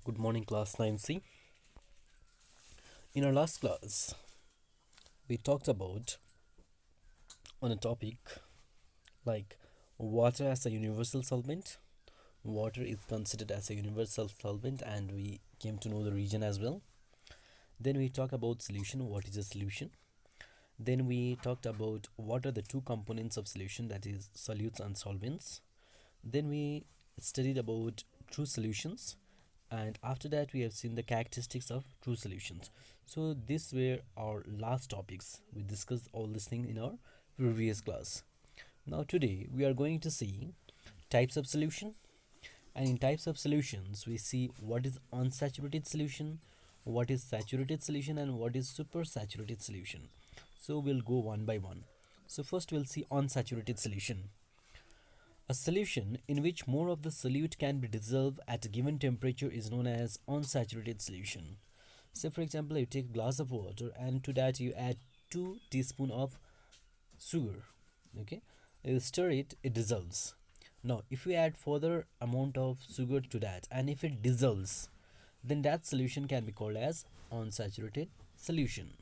Good morning, class 9C. In our last class, we talked about on a topic like water as a universal solvent. Water is considered as a universal solvent, and we came to know the region as well. Then we talked about solution. What is a solution? Then we talked about what are the two components of solution, that is solutes and solvents. Then we studied about true solutions, and after that we have seen the characteristics of true solutions. So these were our last topics. We discussed all these things in our previous class. Now today we are going to see types of solution, and in types of solutions we see what is unsaturated solution, what is saturated solution, and what is supersaturated solution. So we'll go one by one. So first we'll see unsaturated solution. A solution in which more of the solute can be dissolved at a given temperature is known as unsaturated solution. Say for example, you take a glass of water and to that you add 2 teaspoons of sugar. Okay, you stir it, it dissolves. Now if you add further amount of sugar to that and if it dissolves, then that solution can be called as unsaturated solution.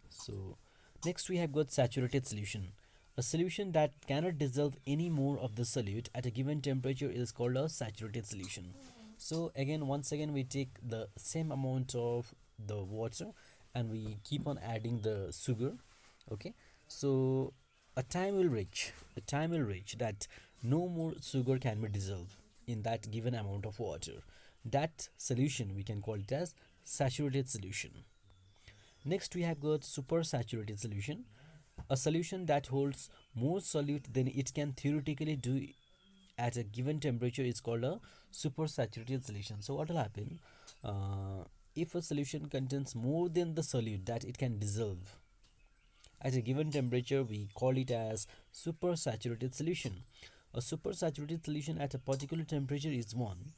So next we have got saturated solution. A solution that cannot dissolve any more of the solute at a given temperature is called a saturated solution. So again, once again, we take the same amount of the water and we keep on adding the sugar. Okay, so a time will reach that no more sugar can be dissolved in that given amount of water. That solution we can call it as saturated solution. Next we have got supersaturated solution. A solution that holds more solute than it can theoretically do at a given temperature is called a supersaturated solution. So what will happen if a solution contains more than the solute that it can dissolve at a given temperature, we call it as supersaturated solution. A supersaturated solution at a particular temperature is one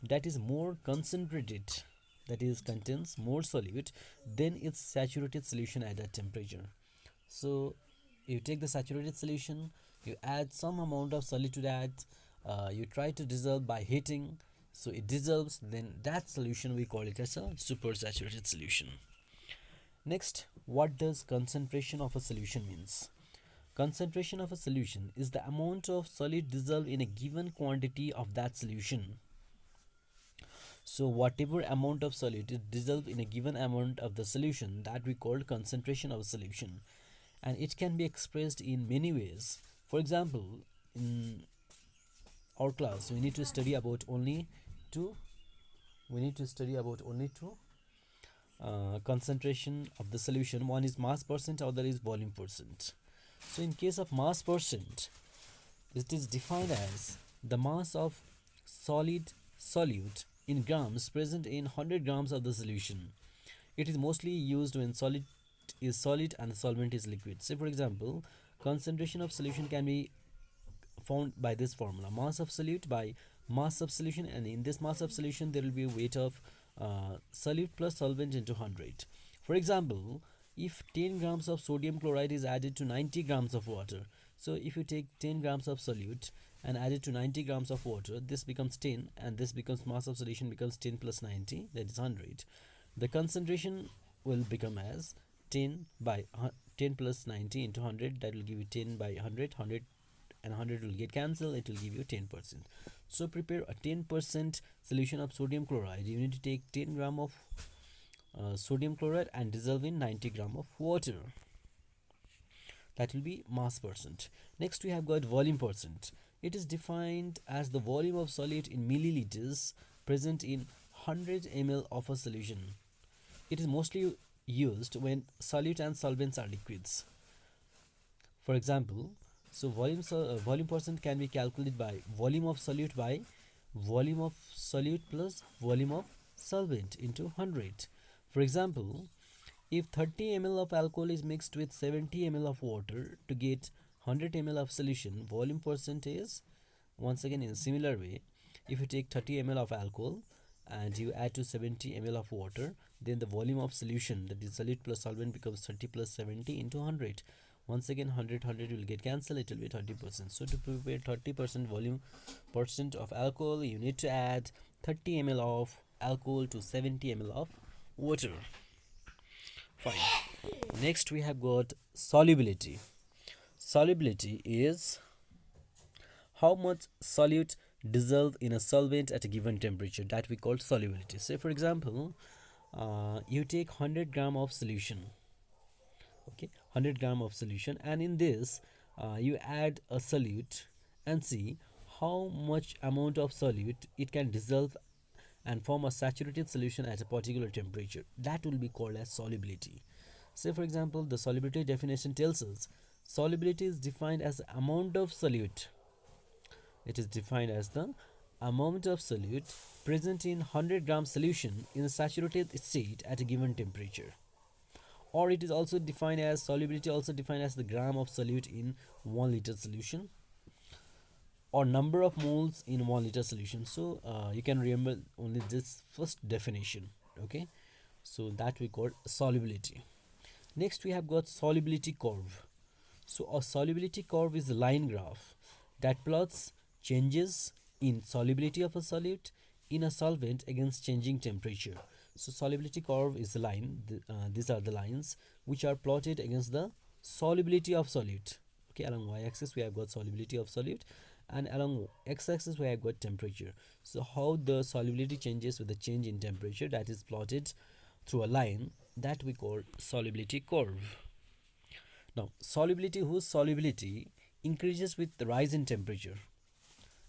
that is more concentrated, that is contains more solute than its saturated solution at that temperature. So you take the saturated solution, you add some amount of solute to that, you try to dissolve by heating, so it dissolves, then that solution we call it as a supersaturated solution. Next, what does concentration of a solution means? Concentration of a solution is the amount of solute dissolved in a given quantity of that solution. So whatever amount of solute is dissolved in a given amount of the solution, that we call concentration of a solution, and it can be expressed in many ways. For example, in our class we need to study about only two concentration of the solution. One is mass percent, other is volume percent. So in case of mass percent, it is defined as the mass of solid solute in grams present in 100 grams of the solution. It is mostly used when solid is solid and the solvent is liquid. Say for example, concentration of solution can be found by this formula: mass of solute by mass of solution, and in this mass of solution there will be a weight of solute plus solvent into 100. For example, if 10 grams of sodium chloride is added to 90 grams of water, so if you take 10 grams of solute and add it to 90 grams of water, this becomes 10, and this becomes mass of solution becomes 10 plus 90, that is 100. The concentration will become as 10 by 10 plus 90 into 100, that will give you 10 by 100, 100 and 100 will get cancelled, it will give you 10%. So prepare a 10% solution of sodium chloride. You need to take 10 gram of sodium chloride and dissolve in 90 gram of water. That will be mass percent. Next we have got volume percent. It is defined as the volume of solute in milliliters present in 100 ml of a solution. It is mostly used when solute and solvents are liquids. For example, so volume percent can be calculated by volume of solute plus volume of solvent into 100. For example, if 30 ml of alcohol is mixed with 70 ml of water to get 100 ml of solution, volume percent is, once again in a similar way, if you take 30 ml of alcohol and you add to 70 ml of water, then the volume of solution, that is solute plus solvent, becomes 30 plus 70 into 100. Once again 100 will get cancelled, it will be 30%. So to prepare 30% volume percent of alcohol, you need to add 30 ml of alcohol to 70 ml of water. Fine. Next we have got solubility. Solubility is how much solute dissolve in a solvent at a given temperature, that we call solubility. Say for example, you take 100 gram of solution, okay, 100 gram of solution, and in this you add a solute and see how much amount of solute it can dissolve and form a saturated solution at a particular temperature. That will be called as solubility. Say for example, the solubility definition tells us solubility is defined as the amount of solute. It is defined as the amount of solute present in 100 gram solution in a saturated state at a given temperature. Or it is also defined as solubility, also defined as the gram of solute in 1 liter solution, or number of moles in 1 liter solution. So you can remember only this first definition, okay? So that we call solubility. Next we have got solubility curve. So a solubility curve is a line graph that plots changes in solubility of a solute in a solvent against changing temperature. So solubility curve is a line. These are the lines which are plotted against the solubility of solute. Okay, along y-axis we have got solubility of solute, and along x-axis we have got temperature. So how the solubility changes with the change in temperature, that is plotted through a line, that we call solubility curve. Now solubility whose solubility increases with the rise in temperature.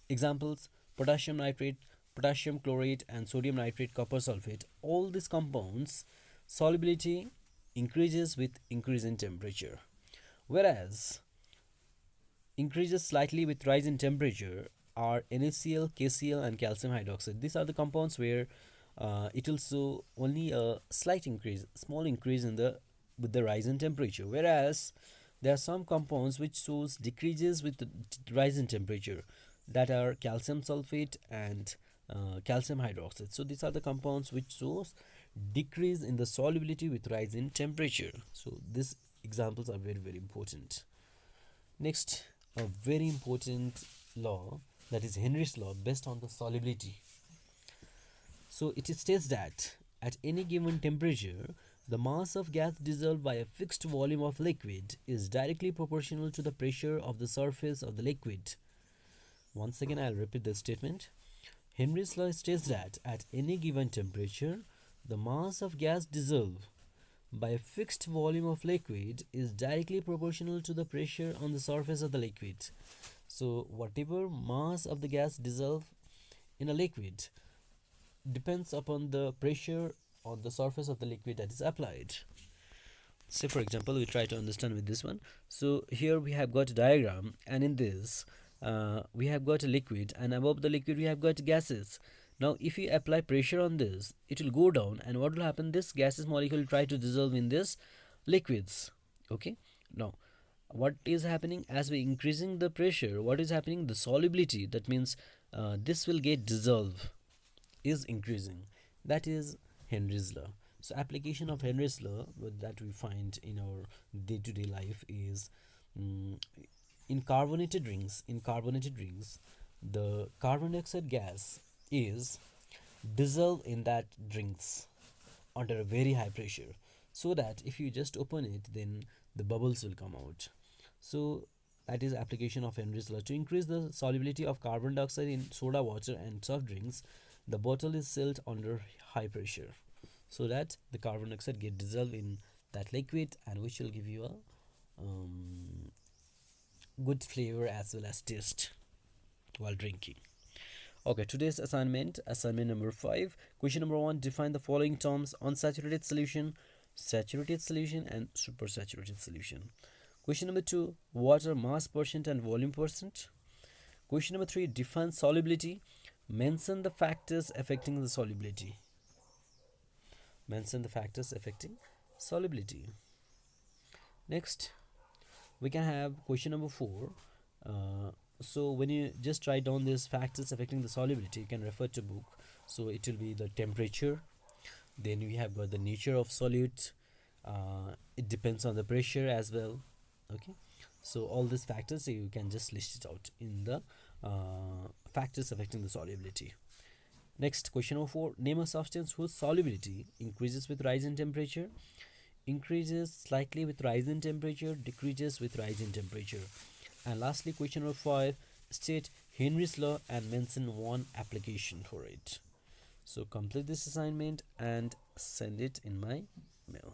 Examples: potassium nitrate, potassium chlorate, and sodium nitrate copper sulfate. All these compounds solubility increases with increase in temperature, whereas increases slightly with rise in temperature are NaCl, KCl, and calcium hydroxide. These are the compounds where it will show only a slight increase, small increase in the with the rise in temperature, whereas there are some compounds which shows decreases with the rise in temperature, that are calcium sulfate and calcium hydroxide. So these are the compounds which shows decrease in the solubility with rise in temperature. So these examples are very important. Next, a very important law, that is Henry's law, based on the solubility. So it states that at any given temperature, the mass of gas dissolved by a fixed volume of liquid is directly proportional to the pressure of the surface of the liquid. Once again, I'll repeat the statement. Henry's law states that at any given temperature, the mass of gas dissolved by a fixed volume of liquid is directly proportional to the pressure on the surface of the liquid. So whatever mass of the gas dissolved in a liquid depends upon the pressure on the surface of the liquid that is applied. Say for example, we try to understand with this one. So here we have got a diagram, and in this we have got a liquid, and above the liquid we have got gases. Now if you apply pressure on this, it will go down, and what will happen, this gases molecule will try to dissolve in this liquids. Okay, now what is happening, as we increasing the pressure, what is happening, the solubility, that means this will get dissolved, is increasing. That is Henry's law. So application of Henry's law that we find in our day-to-day life is in carbonated drinks. In carbonated drinks, the carbon dioxide gas is dissolved in that drinks under a very high pressure, so that if you just open it, then the bubbles will come out. So that is application of Henry's law. To increase the solubility of carbon dioxide in soda water and soft drinks, the bottle is sealed under high pressure, so that the carbon dioxide get dissolved in that liquid, and which will give you a good flavor as well as taste while drinking. Okay, today's assignment number 5. Question number 1: define the following terms: unsaturated solution, saturated solution, and supersaturated solution. Question number 2: water mass percent and volume percent. Question number 3: define solubility. Mention the factors affecting the solubility. Mention the factors affecting solubility. Next, we can have question number 4. So when you just write down these factors affecting the solubility, you can refer to book. So it will be the temperature, then we have got the nature of solute, it depends on the pressure as well. Okay, so all these factors, you can just list it out in the factors affecting the solubility. Next, question number 4. Name a substance whose solubility increases with rise in temperature, increases slightly with rise in temperature, decreases with rise in temperature. And lastly, question number 5. State Henry's law and mention one application for it. So complete this assignment and send it in my mail.